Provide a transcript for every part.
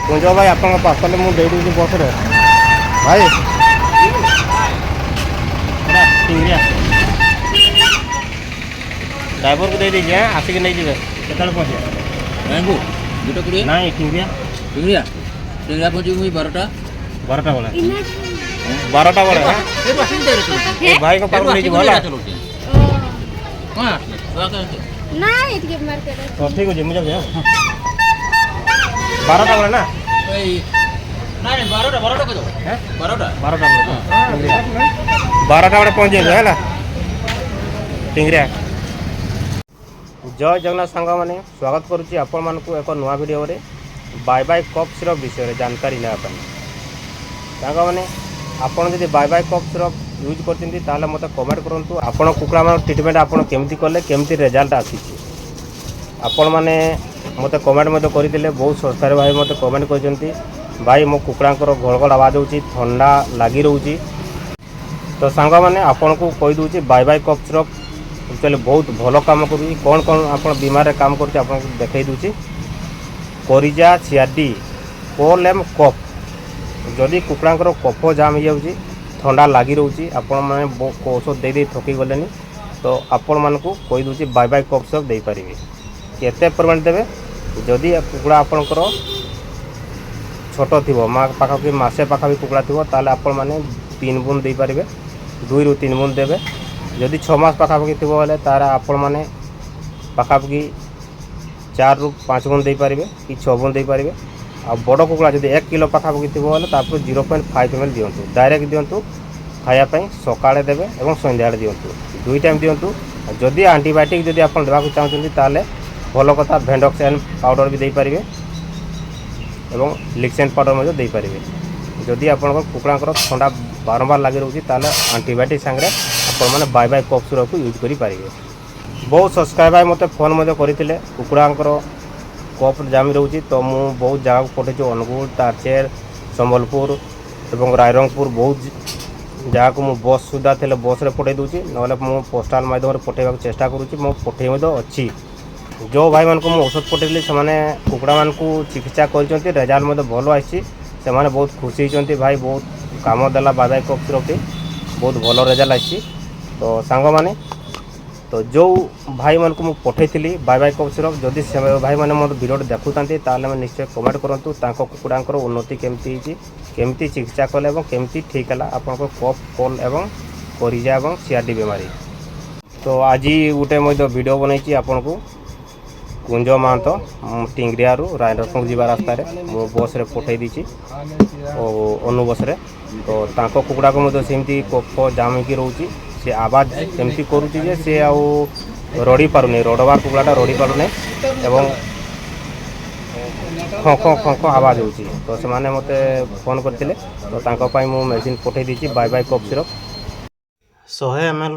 कुंज भाई आप पार्सल मुझे दूसरी बस रे भाई ड्राइवर को दे दीजिए आसिक नहीं जी केत पहुँचे ना टिंगिया टिंगिया टिंगिया पहुँची मुझे 12टा 12टा बेले 12टा बेले भाई को पार नहीं जी भला ना इतके मार्केट तो ठीक हो जी मुझे 12टा बेले ना नहीं 12टा को जाओ 12टा 12टा बेले पहुँच जाए है टिंगरिया जय जगन्नाथ सांग मैंने स्वागत करुच्ची आपण मानक एक नुआ वीडियो रे बाय बाय कप सिरप विषय जानकारी ना सांग मैंने आपड़ जब bye bye cough syrup use कर मत कमेंट करूँ आपण कुकुड़ा मान ट्रिटमेंट आपड़ केमती कले केमती रिजल्ट आसी आपण मैंने मत कमेंट करते बहुत संस्थार भाई मत कमेंट कर भाई मो कुकुड़ांकर घड़घड़ आवाज हो ठंडा लगी रोचे तो सांग मैंने आपन को कही दूसरी bye bye cough syrup actually बहुत भल काम कर कौन कौन आप बीमार काम कर देखई दूसरी कोरिजा सीआरडी कोल एम कफ जदि कुकुड़ांकर कफ जाम हो जाऊँगी ठंडा लगी रोचे आपण मैंने औषध दे थकी गले तो आपण मानक कही दूसरी बाय बाय कफ सिरप दे पारे केते परिमाण देवे जदि कुकुड़ा आपणकर छोट थी पाखापी मसे पाखापी कुकुड़ा थी ताले आपण मैंने 3 बूंद दे पारे 2 ରୁ 3 बूंद देवे जदि 6 मास पाखापाखि थी बोले तार आपण मैंने पाखापाखि 4 ରୁ 5 बूंद दे पारे कि 6 बूंद दे पारे आ बड़ कुकुड़ा जब 1 किलो पाखापाखि थी बोले 0.5 ml दिंतु डायरेक्ट दिंतु खायापी सकाଳେ देवे और सन्ध्या दिंतु 2 टाइम दिंतु जदि आंटीबायोटिक जदि आप देवाक चाहते ताले भल कथा भेंडोक्साइन पाउडर भी दे पारे और लिक्सेन पाउडर दे पारे जदि आप कुकुड़ांकर ठंडा बारंबार लगी रोचे आंटीबायोटिक सांगे आपने bye bye cough syrup use करेंगे बहुत सब्सक्राइबर मत फोन करते कुकुड़ांकर कप जामी रोचे तो मु बहुत जगह पठे अनुगुल तारचेर संबलपुर और रायरंगपुर बहुत जगह को बस सुविधा थे बस रे पठे दूसरी ना मु पोस्टाल माध्यम पठेवा चेष्टा करुँची मो पठे अच्छी जो भाई मान को औषध पठेली से कुकुड़ा मान को चिकित्सा कर रिजल्ट भल आसी से बहुत खुशी होती भाई बहुत काम देला बाय बाय कप सिरप बहुत भल रिजल्ट आसी तो सांग माने तो जो भाई मान को पठेली बाय बाय कप सिरप जदि से भाई मैंने मत वीडियो देखुता निश्चय कमेंट करूँ कुकुड़ांकर उन्नति केमती चिकित्सा कले केमती ठीक है आपन कफ कल एवं कोरिजा और सीआरडी बीमारी तो आज गोटे वीडियो बनई आपन को कुंज महतो टिंगरिया रायरंगपुर जी रास्तार मो बस रे पठे दी अनु बस रे तो तांको कुकुड़ा को सेमती कफ जाम हो रोचे सी आवाज एमती करुच्ची सी आउ रड़ी पारुनी रड़बार कुकुड़ाटा रड़ी पारुनी एवं खंख खंख आवाज हो तो से मत फोन करते तो मु मेडिसिन पठे दी bye bye cough syrup 100 ml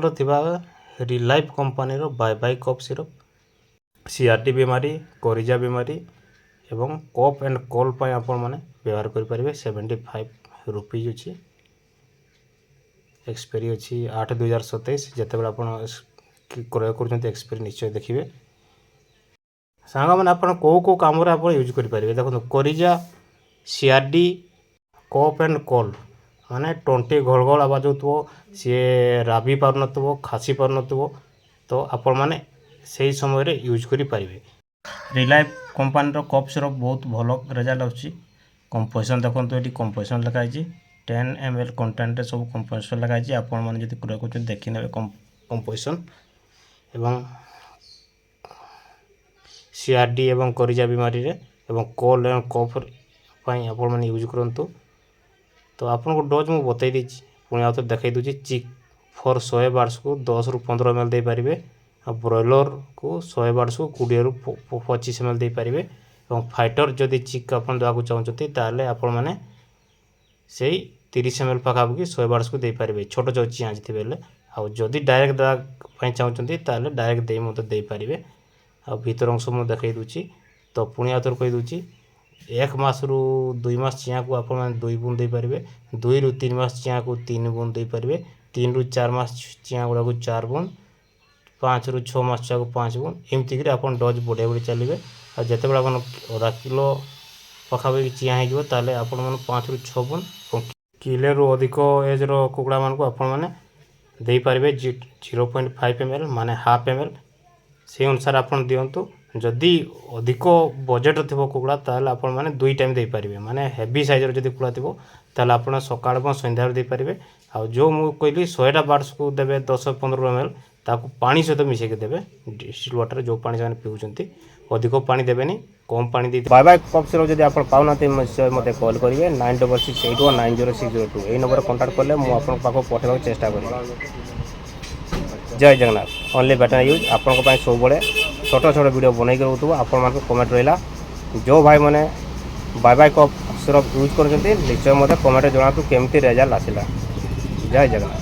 Relief company bye bye cough syrup CRD बीमारी कोरिजा बीमारी एवं कफ एंड कोल आपण मैंने व्यवहार करेंगे 75 रुपीज अच्छी एक्सपायरी अच्छी 8/2027 जितेबाला आप क्रय कर एक्सपायरी निश्चय देखिए सांग मैंने आप कौ कम आप यूज करेंगे देखो coryza CRD cough and cold माने टंटी घड़घड़ आवाज हो सी राबी पार न खासी पार न तो आपण मैंने से समय रे यूज करि पारिबे रिलाइफ कंपनी रो कप सिरप बहुत भल रिजल्ट आछि कंपोजिशन देखो ये कंपोजिशन लिखाई 10 ml कंटेंट रे सब कंपोजिशन लिखाई आपण माने जदि क्रय कर देखि नेबे कंपोजिशन एवं सीआरडी एवं कोरिजा बीमारी रे एवं कोल एवं कफ पई आपण माने यूज करंतु तो आपन को डोज मु बतई दी पुणी आउ तो देखई दूची चिक फॉर 100 बार्ड्स को 10 ରୁ 15 ml दे पारिबे ब्रॉयलर को 100 बार्ड्स को 20 ରୁ 25 ml दे पारिबे और फाइटर जदि चिक आपन देवाक चाहते ताले आपण माने से 30 ml पाखापाखि 100 बार्ड्स को दे पारिबे छोट जो चियाँ बेले आउ जदि डायरेक्ट देवाई चाहते ताले डायरेक्ट दे मत दे पारिबे आ भीतर अंश मु देखई दूची तो पुणी आउ थोर कही दूची 1 मास ରୁ 2 मास चियाँ को आपण 2 बूंद दे पारिबे 2 ରୁ 3 मास चियाँ को 3 बूंद दे पारिबे 3 ରୁ 4 मास चियाँ गुड़ा को 4 बूंद 5 ରୁ 6 मास चियाँ को 5 बूंद एमती आप डोज बढ़िया बढ़ी चलिए आ जिते बड़े आधा किलो ପାଖାପାଖି ଚିଆଁ ହେଇଯିବ ତାହେଲେ ଆପଣମାନେ 5 ରୁ 6 ଗୁଣ କିଲୋରୁ ଅଧିକ ଏଜ୍ର କୁକୁଡ଼ାମାନଙ୍କୁ ଆପଣମାନେ ଦେଇପାରିବେ 0.5 ml ମାନେ ହାଫ୍ ml সেই ଅନୁସାରେ ଆପଣ ଦିଅନ୍ତୁ। ଯଦି ଅଧିକ ବଜେଟ୍ର ଥିବ କୁକୁଡ଼ା ତାହେଲେ ଆପଣମାନେ 2 ଟାଇମ୍ ଦେଇପାରିବେ। ମାନେ ହେଭି ସାଇଜ୍ର ଯଦି କୁକୁଡ଼ା ଥିବ ତାହେଲେ ଆପଣ ସକାଳ ଏବଂ ସନ୍ଧ୍ୟାରେ ଦେଇପାରିବେ। ଆଉ ଯେଉଁ ମୁଁ କହିଲି 100ଟା ବାର୍ଡ଼ସକୁ ଦେବେ 10-15 ml ତାକୁ ପାଣି ସହିତ ମିଶାଇକି ଦେବେ। ଡିଷ୍ଟିଲ୍ ୱାଟର ଯେଉଁ ପାଣି ସେମାନେ ପିଉଛନ୍ତି ଅଧିକ ପାଣି ଦେବେନି, କମ୍ ପାଣି ଦେଇ ବାଏ ବାଏ କପ୍ ସିରପ୍ ଯଦି ଆପଣ ପାଉନାହାନ୍ତି ନିଶ୍ଚୟ ମୋତେ କଲ୍ କରିବେ 9668190602 এই ନମ୍ବରରେ କଣ୍ଟାକ୍ଟ କଲେ ମୁଁ ଆପଣଙ୍କ ପାଖକୁ ପଠାଇବାକୁ ଚେଷ୍ଟା କରିବି। ଜୟ ଜଗନ୍ନାଥ। ଓନ୍ଲି ବେଟର୍ ୟୁଜ୍ ଆପଣଙ୍କ ପାଇଁ ସବୁବେଳେ ଛୋଟ ଛୋଟ ଭିଡ଼ିଓ ବନେଇକି ରହୁଥିବ। ଆପଣମାନଙ୍କ କମେଣ୍ଟ ରହିଲା ଯେଉଁ ଭାଇମାନେ bye bye cough syrup use କରୁଛନ୍ତି ନିଶ୍ଚୟ ମୋତେ କମେଣ୍ଟରେ ଜଣାନ୍ତୁ କେମିତି ରେଜଲ୍ଟ ଆସିଲା। ଜୟ ଜଗନ୍ନାଥ।